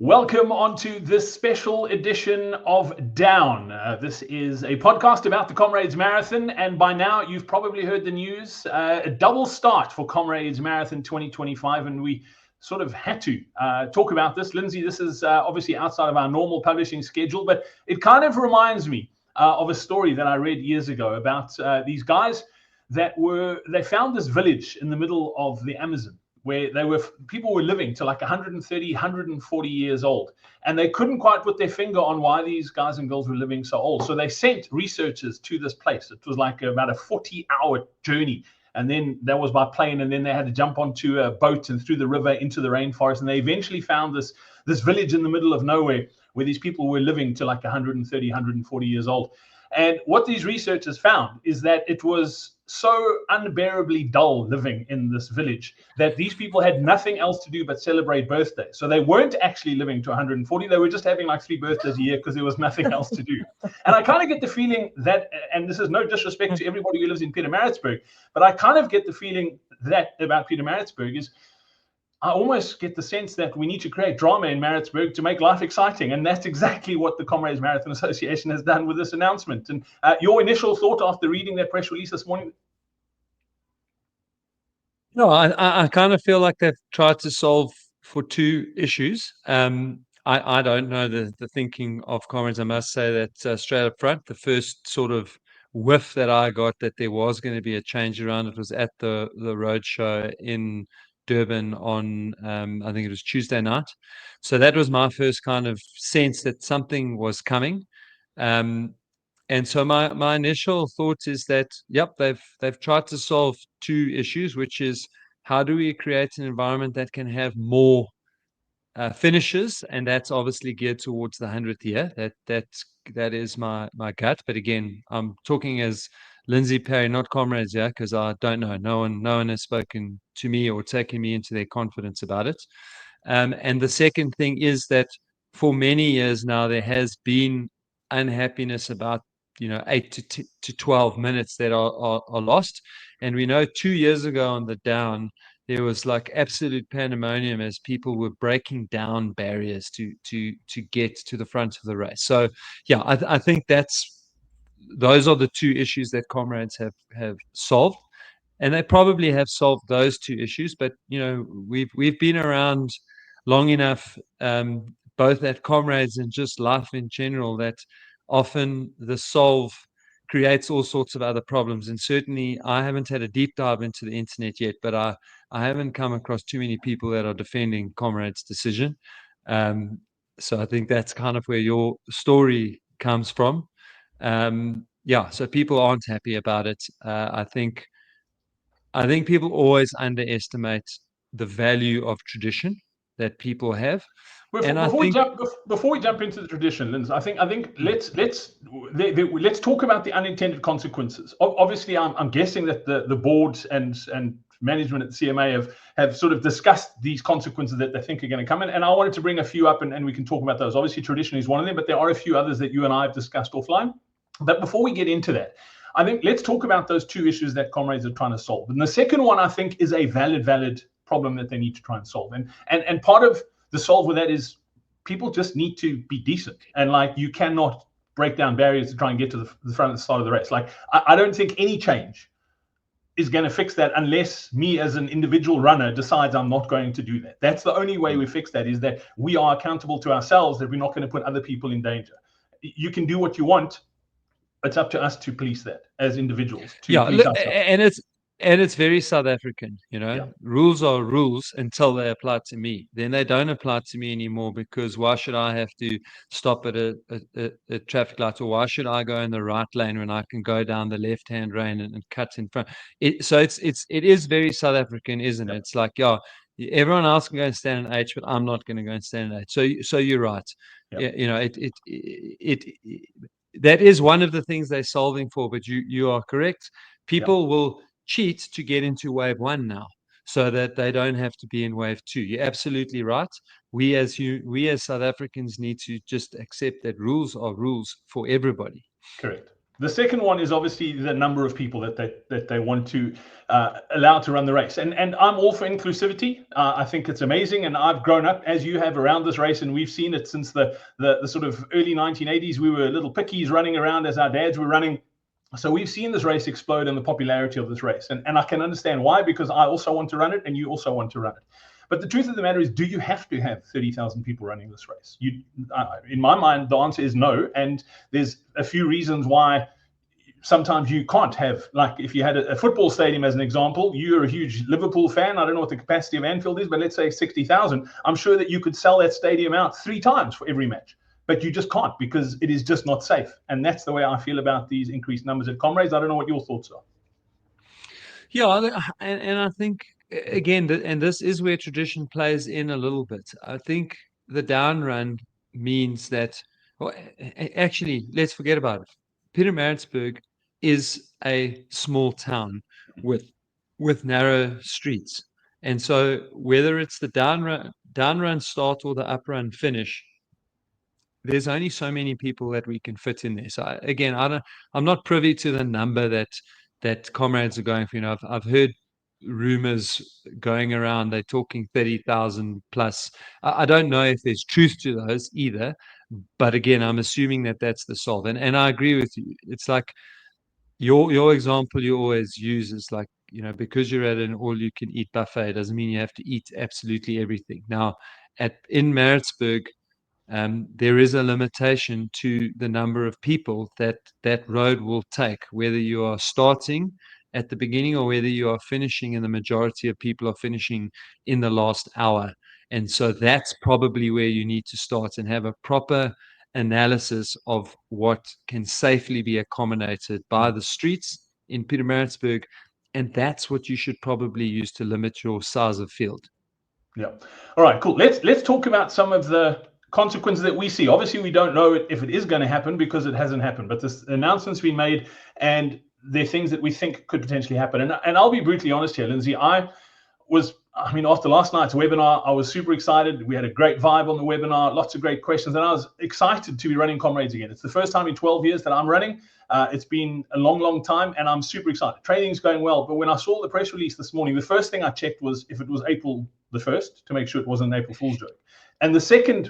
Welcome onto this special edition of Down. This is a podcast about the Comrades Marathon, and by now you've probably heard the news. A double start for Comrades Marathon 2025, and we sort of had to talk about this. Lindsey, this is obviously outside of our normal publishing schedule, but it kind of reminds me of a story that I read years ago about these guys they found this village in the middle of the Amazon, where people were living to like 130, 140 years old, and they couldn't quite put their finger on why these guys and girls were living so old. So they sent researchers to this place. It was like about a 40-hour journey, and then that was by plane, and then they had to jump onto a boat and through the river into the rainforest, and they eventually found this village in the middle of nowhere where these people were living to like 130, 140 years old. And what these researchers found is that it was so unbearably dull living in this village that these people had nothing else to do but celebrate birthdays. So they weren't actually living to 140. They were just having like 3 birthdays a year because there was nothing else to do. And I kind of get the feeling that, and this is no disrespect to everybody who lives in Pietermaritzburg, but I kind of get the feeling that about Pietermaritzburg is I almost get the sense that we need to create drama in Maritzburg to make life exciting. And that's exactly what the Comrades Marathon Association has done with this announcement. And your initial thought after reading that press release this morning? No, I kind of feel like they've tried to solve for 2 issues. I don't know the thinking of Comrades. I must say that straight up front, the first sort of whiff that I got that there was going to be a change around it was at the road show in Durban on I think it was Tuesday night. So that was my first kind of sense that something was coming. And so my initial thought is that, yep, they've tried to solve 2 issues, which is how do we create an environment that can have more finishes, and that's obviously geared towards the 100th year. That is my gut. But again, I'm talking as Lindsey Perry, not Comrades, yeah, because I don't know. No one has spoken to me or taken me into their confidence about it. And the second thing is that for many years now there has been unhappiness about 8 to 12 minutes that are lost, and we know 2 years ago on the Down there was like absolute pandemonium as people were breaking down barriers to get to the front of the race. So yeah, I think those are the 2 issues that Comrades have solved, and they probably have solved those 2 issues. But we've been around long enough, both at Comrades and just life in general, that often the solve creates all sorts of other problems. And certainly I haven't had a deep dive into the internet yet, but I haven't come across too many people that are defending Comrades' decision. So I think that's kind of where your story comes from. Yeah, so people aren't happy about it. I think people always underestimate the value of tradition that people have. Before we jump into the tradition, Linz, I think let's talk about the unintended consequences. Obviously, I'm guessing that the board and management at the CMA have sort of discussed these consequences that they think are going to come in, and I wanted to bring a few up and we can talk about those. Obviously, tradition is one of them, but there are a few others that you and I have discussed offline. But before we get into that, I think let's talk about those 2 issues that Comrades are trying to solve. And the second one, I think, is a valid problem that they need to try and solve. And part of the solve with that is people just need to be decent. And like, you cannot break down barriers to try and get to the front of the start of the race. Like, I don't think any change is going to fix that unless me as an individual runner decides I'm not going to do that. That's the only way we fix that, is that we are accountable to ourselves, that we're not going to put other people in danger. You can do what you want. It's up to us to police that as individuals. And it's very South African, Yeah. Rules are rules until they apply to me. Then they don't apply to me anymore, because why should I have to stop at a traffic light, or why should I go in the right lane when I can go down the left-hand lane and cut in front? So it is very South African, isn't it? It's like, yeah, everyone else can go and stand in H, but I'm not going to go and stand in H. So you're right. Yeah. That is one of the things they're solving for, but you are correct. People will cheat to get into wave 1 now, so that they don't have to be in wave 2. You're absolutely right. We as South Africans need to just accept that rules are rules for everybody. Correct. The second one is obviously the number of people that they want to allow to run the race. And I'm all for inclusivity. I think it's amazing. And I've grown up, as you have, around this race. And we've seen it since the sort of early 1980s. We were little pickies running around as our dads were running. So we've seen this race explode and the popularity of this race. And I can understand why, because I also want to run it and you also want to run it. But the truth of the matter is, do you have to have 30,000 people running this race? In my mind, the answer is no. And there's a few reasons why sometimes you can't have, like if you had a football stadium as an example, you're a huge Liverpool fan. I don't know what the capacity of Anfield is, but let's say 60,000. I'm sure that you could sell that stadium out 3 times for every match. But you just can't, because it is just not safe. And that's the way I feel about these increased numbers at Comrades. I don't know what your thoughts are. Yeah, and I think, again, and this is where tradition plays in a little bit. I think the down run means that, well, actually, let's forget about it. Pietermaritzburg is a small town with narrow streets. And so whether it's the down run start or the up run finish, there's only so many people that we can fit in there. So I'm not privy to the number that Comrades are going for. You know, I've heard rumors going around. They're talking 30,000 plus. I don't know if there's truth to those either. But again, I'm assuming that that's the solve. And I agree with you. It's like your example you always use is like, you know, because you're at an all-you-can-eat buffet doesn't mean you have to eat absolutely everything. Now, in Maritzburg, there is a limitation to the number of people that road will take, whether you are starting at the beginning or whether you are finishing, and the majority of people are finishing in the last hour. And so that's probably where you need to start and have a proper analysis of what can safely be accommodated by the streets in Pietermaritzburg. And that's what you should probably use to limit your size of field. Yeah. All right, cool. Let's talk about some of the consequences that we see. Obviously, we don't know if it is going to happen because it hasn't happened, but this announcement's been made and they're things that we think could potentially happen. And I'll be brutally honest here, Lindsey. After last night's webinar, I was super excited. We had a great vibe on the webinar, lots of great questions, and I was excited to be running Comrades again. It's the first time in 12 years that I'm running. It's been a long, long time, and I'm super excited. Training's going well, but when I saw the press release this morning, the first thing I checked was if it was April the 1st to make sure it wasn't an April Fool's joke. And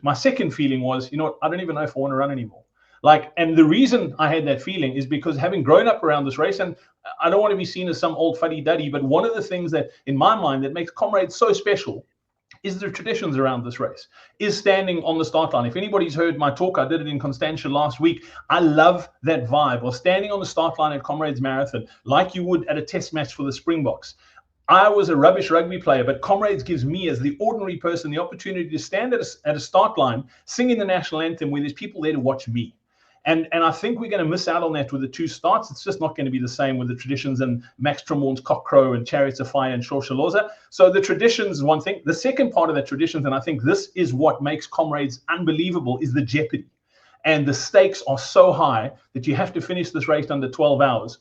my second feeling was, you know what, I don't even know if I want to run anymore. And the reason I had that feeling is because having grown up around this race, and I don't want to be seen as some old fuddy-duddy, but one of the things that, in my mind, that makes Comrades so special is the traditions around this race, is standing on the start line. If anybody's heard my talk, I did it in Constantia last week. I love that vibe of standing on the start line at Comrades Marathon like you would at a test match for the Springboks. I was a rubbish rugby player, but Comrades gives me, as the ordinary person, the opportunity to stand at a start line, singing the national anthem where there's people there to watch me. And I think we're going to miss out on that with the 2 starts. It's just not going to be the same with the traditions and Max Tremorne's Cock Crow and Chariots of Fire and Shoshaloza. So the traditions is one thing. The second part of that traditions, and I think this is what makes Comrades unbelievable, is the jeopardy. And the stakes are so high that you have to finish this race under 12 hours.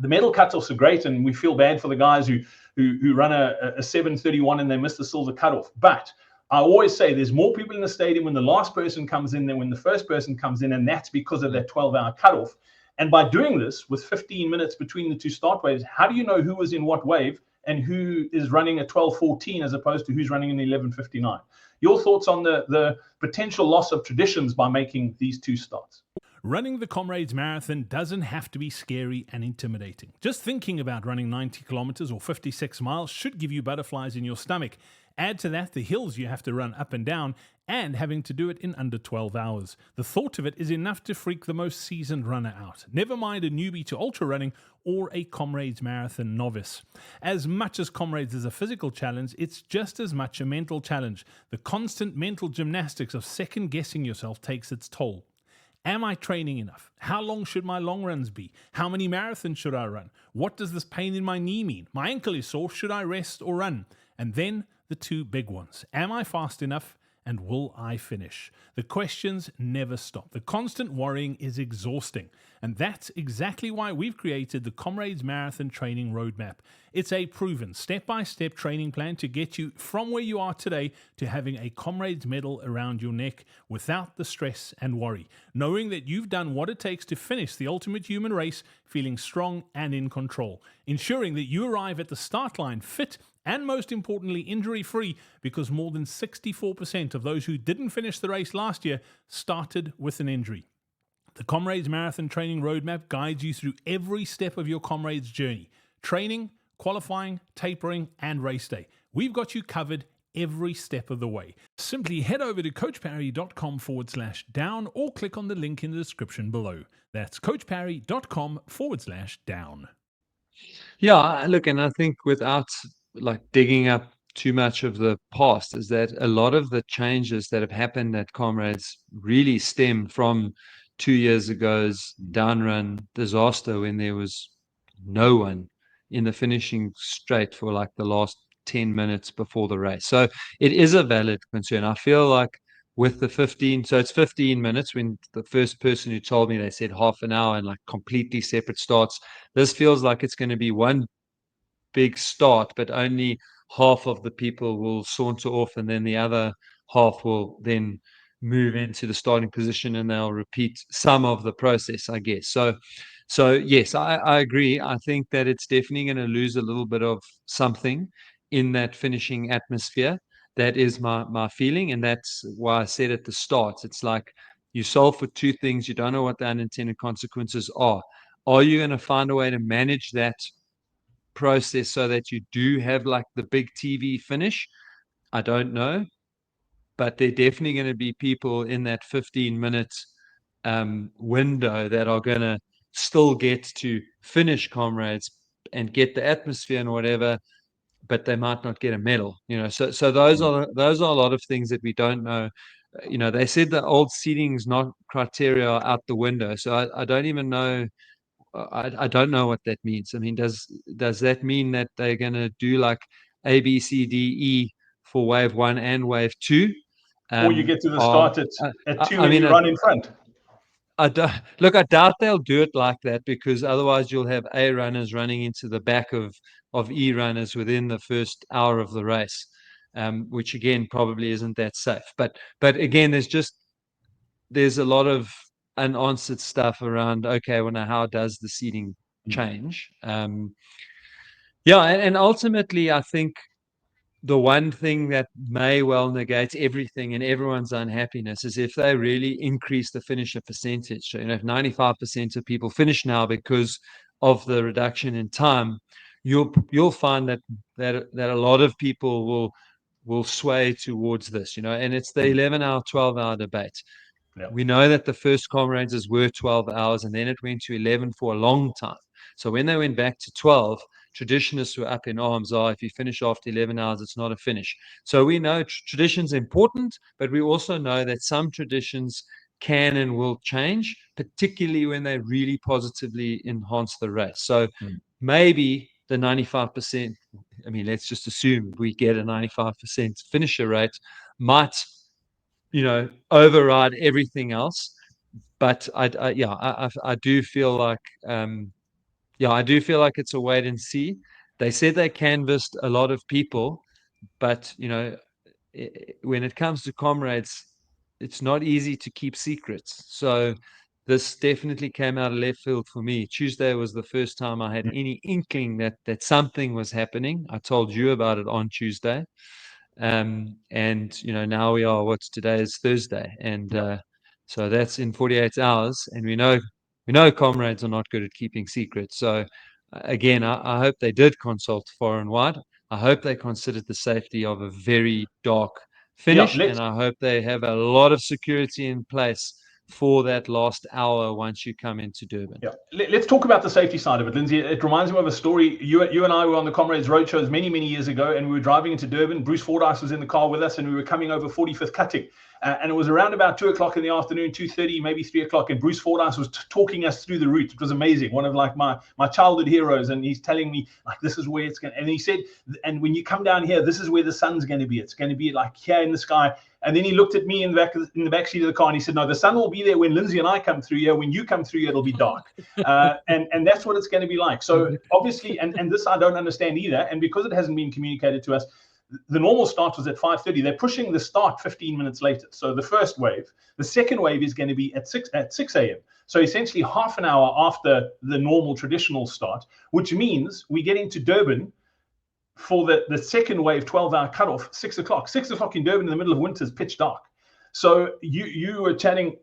The medal cutoffs are great, and we feel bad for the guys who run a 7:31 and they miss the silver cutoff. But I always say there's more people in the stadium when the last person comes in than when the first person comes in, and that's because of that 12-hour cutoff. And by doing this with 15 minutes between the 2 start waves, how do you know who was in what wave and who is running a 12:14 as opposed to who's running an 11:59? Your thoughts on the potential loss of traditions by making these 2 starts? Running the Comrades Marathon doesn't have to be scary and intimidating. Just thinking about running 90 kilometers or 56 miles should give you butterflies in your stomach. Add to that the hills you have to run up and down, and having to do it in under 12 hours. The thought of it is enough to freak the most seasoned runner out. Never mind a newbie to ultra running or a Comrades Marathon novice. As much as Comrades is a physical challenge, it's just as much a mental challenge. The constant mental gymnastics of second-guessing yourself takes its toll. Am I training enough? How long should my long runs be? How many marathons should I run? What does this pain in my knee mean? My ankle is sore. Should I rest or run? And then the 2 big ones. Am I fast enough? And will I finish? The questions never stop. The constant worrying is exhausting. And that's exactly why we've created the Comrades Marathon Training Roadmap. It's a proven step-by-step training plan to get you from where you are today to having a Comrades medal around your neck without the stress and worry, knowing that you've done what it takes to finish the ultimate human race, feeling strong and in control, ensuring that you arrive at the start line fit and most importantly, injury-free, because more than 64% of those who didn't finish the race last year started with an injury. The Comrades Marathon Training Roadmap guides you through every step of your Comrades journey. Training, qualifying, tapering, and race day. We've got you covered every step of the way. Simply head over to coachparry.com/down or click on the link in the description below. That's coachparry.com/down. Yeah, look, and I think without like digging up too much of the past, is that a lot of the changes that have happened at Comrades really stem from 2 years ago's down run disaster when there was no one in the finishing straight for like the last 10 minutes before the race. So it is a valid concern. I feel like with the 15, so it's 15 minutes. When the first person who told me, they said half an hour and like completely separate starts. This feels like it's going to be one big start, but only half of the people will saunter off, and then the other half will then move into the starting position, and they'll repeat some of the process, I guess. So yes, I agree. I think that it's definitely going to lose a little bit of something in that finishing atmosphere. That is my feeling, and that's why I said at the start, it's like you solve for two things. You don't know what the unintended consequences are. Are you going to find a way to manage that process so that you do have like the big TV finish? I don't know, but there are definitely going to be people in that 15-minute window that are going to still get to finish Comrades and get the atmosphere and whatever, but they might not get a medal. So those are a lot of things that we don't know. They said the old seeding is not criteria are out the window, so I don't even know. I don't know what that means. I mean, does that mean that they're going to do like A, B, C, D, E for wave 1 and wave 2? Or you get to the start at 2 I and mean, you run in front. I doubt they'll do it like that, because otherwise you'll have A runners running into the back of E runners within the first hour of the race, which again probably isn't that safe. But again, there's a lot of unanswered stuff around, okay, well, now how does the seeding change? And ultimately I think the one thing that may well negate everything and everyone's unhappiness is if they really increase the finisher percentage. So, if 95% of people finish now because of the reduction in time, you'll find that a lot of people will sway towards this, and it's the 11-hour, 12-hour debate. Yep. We know that the first Comrades were 12 hours, and then it went to 11 for a long time. So when they went back to 12, traditionists were up in arms. If you finish after 11 hours, it's not a finish. So we know tradition's important, but we also know that some traditions can and will change, particularly when they really positively enhance the race. So maybe the 95%, I mean, let's just assume we get a 95% finisher rate, might override everything else. But I do feel like it's a wait and see. They said they canvassed a lot of people, but when it comes to Comrades, it's not easy to keep secrets. So this definitely came out of left field for me. Tuesday was the first time I had any inkling that something was happening. I told you about it on Tuesday. And now we are, today is Thursday, and so that's in 48 hours, and we know Comrades are not good at keeping secrets. So again, I hope they did consult far and wide. I hope they considered the safety of a very dark finish, and I hope they have a lot of security in place for that last hour once you come into Durban. Yeah, let's talk about the safety side of it, Lindsey. It reminds me of a story. You and I were on the Comrades Roadshows many years ago, and we were driving into Durban. Bruce Fordyce was in the car with us, and we were coming over 45th cutting. And it was around about 2 o'clock in the afternoon, 2:30, maybe 3 o'clock. And Bruce Fordyce was talking us through the route. It was amazing. One of like my childhood heroes. And he's telling me like, this is where it's going. And he said, and when you come down here, this is where the sun's going to be. It's going to be like here in the sky. And then he looked at me in the back seat of the car, and he said, no, the sun will be there when Lindsey and I come through here. When you come through here, it'll be dark. And that's what it's going to be like. So obviously, and this I don't understand either. And because it hasn't been communicated to us, the normal start was at 5:30. They're pushing the start 15 minutes later. So the first wave, the second wave is going to be at 6 a.m. So essentially half an hour after the normal traditional start, which means we get into Durban for the second wave 12-hour cutoff, 6 o'clock. 6 o'clock in Durban in the middle of winter is pitch dark. So you were chatting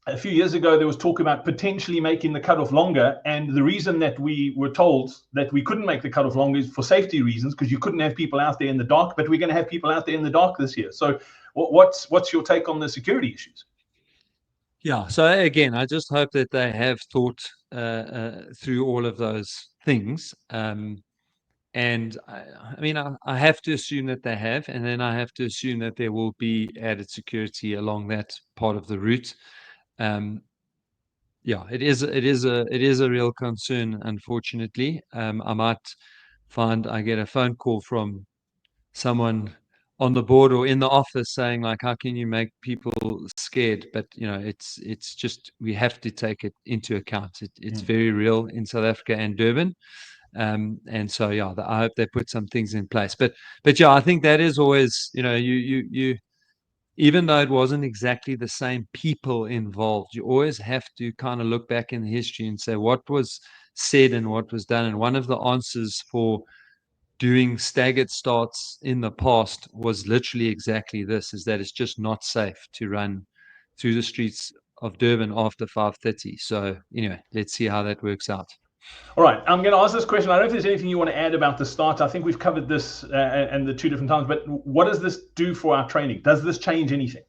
a few years ago, there was talk about potentially making the cutoff longer. And the reason that we were told that we couldn't make the cutoff longer is for safety reasons, because you couldn't have people out there in the dark, but we're going to have people out there in the dark this year. So what's your take on the security issues? Yeah. So again, I just hope that they have thought through all of those things. And I mean, I have to assume that they have, and then I have to assume that there will be added security along that part of the route. Yeah, it is a real concern, unfortunately. I might find I get a phone call from someone on the board or in the office saying, like, how can you make people scared? But it's just, we have to take it into account. It's very real in South Africa and Durban. And so, yeah, I hope they put some things in place. But yeah, I think that is always, you even though it wasn't exactly the same people involved, you always have to kind of look back in the history and say what was said and what was done. And one of the answers for doing staggered starts in the past was literally exactly this, is that it's just not safe to run through the streets of Durban after 5:30. So anyway, let's see how that works out. All right, I'm going to ask this question. I don't know if there's anything you want to add about the start. I think we've covered this and the two different times, but what does this do for our training? Does this change anything?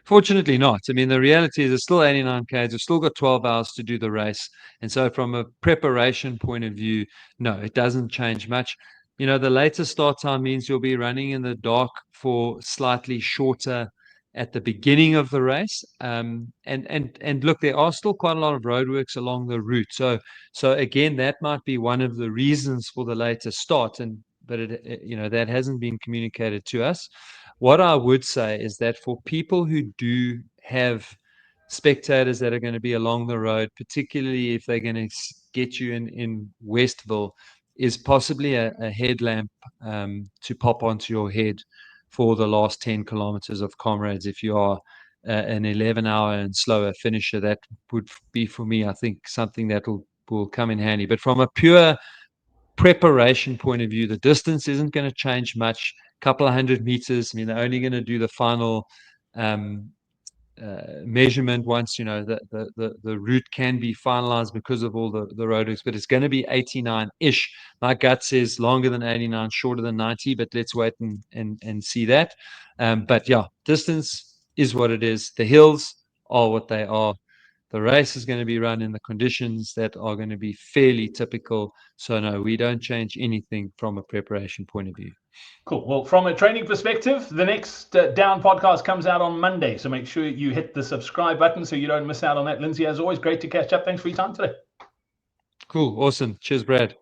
Fortunately not. I mean, the reality is it's still 89Ks. We've still got 12 hours to do the race. And so from a preparation point of view, no, it doesn't change much. The later start time means you'll be running in the dark for slightly shorter at the beginning of the race. And look, there are still quite a lot of roadworks along the route. So again, that might be one of the reasons for the later start. But that hasn't been communicated to us. What I would say is that for people who do have spectators that are going to be along the road, particularly if they're going to get you in Westville, is possibly a headlamp to pop onto your head for the last 10 kilometers of Comrades. If you are an 11-hour and slower finisher, that would be, for me, I think, something that will come in handy. But from a pure preparation point of view, the distance isn't going to change much. Couple of 100 meters. I mean, they're only going to do the final measurement once the route can be finalized because of all the roadworks, but it's going to be 89-ish. My gut says longer than 89, shorter than 90, but let's wait and see that. But yeah, distance is what it is. The hills are what they are. The race is going to be run in the conditions that are going to be fairly typical. So no, we don't change anything from a preparation point of view. Cool. Well, from a training perspective, the next Down podcast comes out on Monday. So make sure you hit the subscribe button so you don't miss out on that. Lindsey, as always, great to catch up. Thanks for your time today. Cool. Awesome. Cheers, Brad.